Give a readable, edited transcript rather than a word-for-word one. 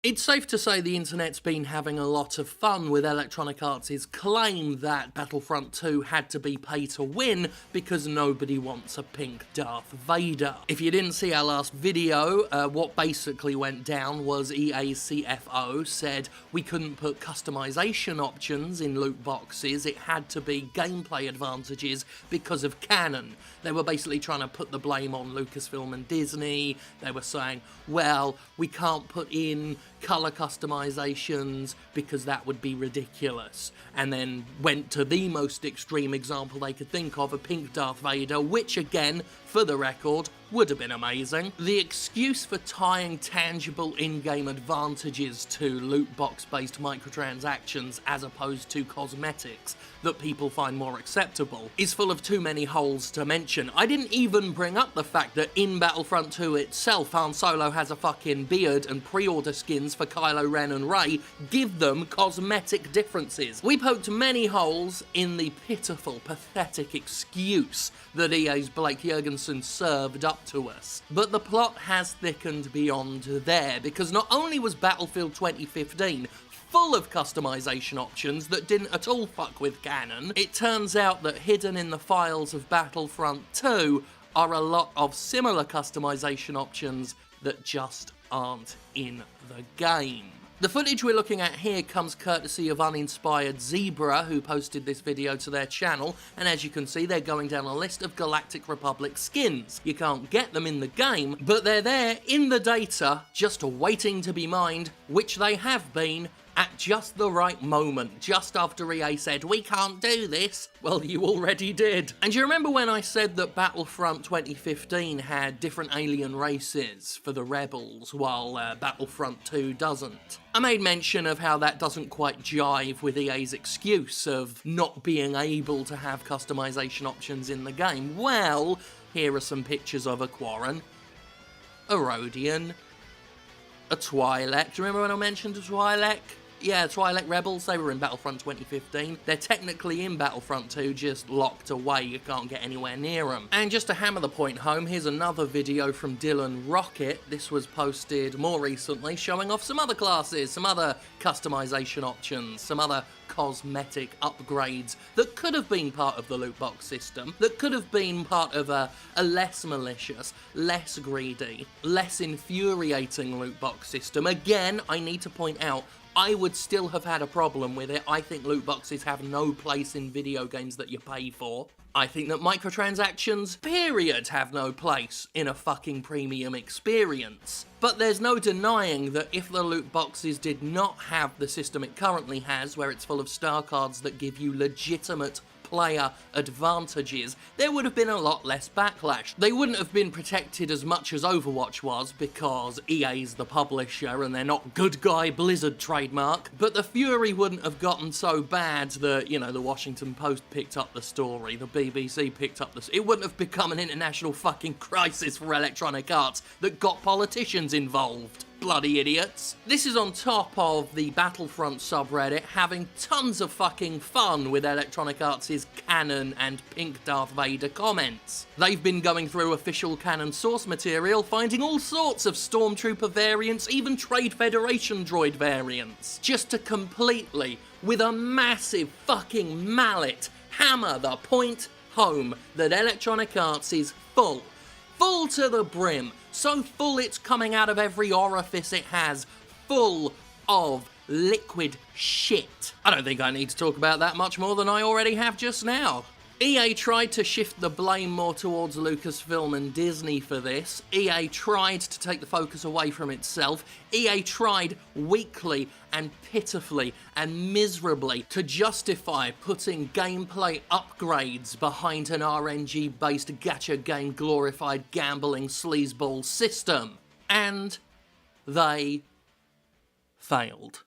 It's safe to say the internet's been having a lot of fun with Electronic Arts' claim that Battlefront 2 had to be pay to win because nobody wants a pink Darth Vader. If you didn't see our last video, what basically went down was EA's CFO said we couldn't put customization options in loot boxes, it had to be gameplay advantages because of Canon. They were basically trying to put the blame on Lucasfilm and Disney. They were saying, well, we can't put in colour customizations because that would be ridiculous, and then went to the most extreme example they could think of, a pink Darth Vader, which again, for the record, would have been amazing. The excuse for tying tangible in-game advantages to loot box-based microtransactions as opposed to cosmetics that people find more acceptable is full of too many holes to mention. I didn't even bring up the fact that in Battlefront 2 itself, Han Solo has a fucking beard and pre-order skins for Kylo Ren and Rey give them cosmetic differences. We poked many holes in the pitiful, pathetic excuse that EA's Blake Jurgensen served up to us. But the plot has thickened beyond there, because not only was Battlefield 2015 full of customization options that didn't at all fuck with Canon, it turns out that hidden in the files of Battlefront 2 are a lot of similar customization options that just aren't in the game. The footage we're looking at here comes courtesy of Uninspired Zebra, who posted this video to their channel, and as you can see, they're going down a list of Galactic Republic skins. You can't get them in the game, but they're there in the data, just waiting to be mined, which they have been, at just the right moment, just after EA said, we can't do this. Well, you already did. And you remember when I said that Battlefront 2015 had different alien races for the rebels, while Battlefront 2 doesn't? I made mention of how that doesn't quite jive with EA's excuse of not being able to have customization options in the game. Well, here are some pictures of a Quarren, a Rodian, a Twi'lek. Do you remember when I mentioned a Twi'lek? Yeah, Twi'lek Rebels, they were in Battlefront 2015. They're technically in Battlefront 2, just locked away, you can't get anywhere near them. And just to hammer the point home, here's another video from Dylan Rocket. This was posted more recently, showing off some other classes, some other customization options, some other cosmetic upgrades that could have been part of the loot box system, that could have been part of a less malicious, less greedy, less infuriating loot box system. Again, I need to point out, I would still have had a problem with it. I think loot boxes have no place in video games that you pay for. I think that microtransactions, period, have no place in a fucking premium experience. But there's no denying that if the loot boxes did not have the system it currently has, where it's full of star cards that give you legitimate player advantages, there would have been a lot less backlash. They wouldn't have been protected as much as Overwatch was, because EA's the publisher and they're not good guy Blizzard trademark, but the fury wouldn't have gotten so bad that, you know, the Washington Post picked up the story, the BBC picked up it wouldn't have become an international fucking crisis for Electronic Arts that got politicians involved. Bloody idiots. This is on top of the Battlefront subreddit having tons of fucking fun with Electronic Arts' Canon and pink Darth Vader comments. They've been going through official Canon source material, finding all sorts of Stormtrooper variants, even Trade Federation droid variants, just to completely, with a massive fucking mallet, hammer the point home that Electronic Arts is full to the brim, so full it's coming out of every orifice it has, full of liquid shit. I don't think I need to talk about that much more than I already have just now. EA tried to shift the blame more towards Lucasfilm and Disney for this. EA tried to take the focus away from itself. EA tried weakly and pitifully and miserably to justify putting gameplay upgrades behind an RNG-based gacha game glorified gambling sleazeball system. And they failed.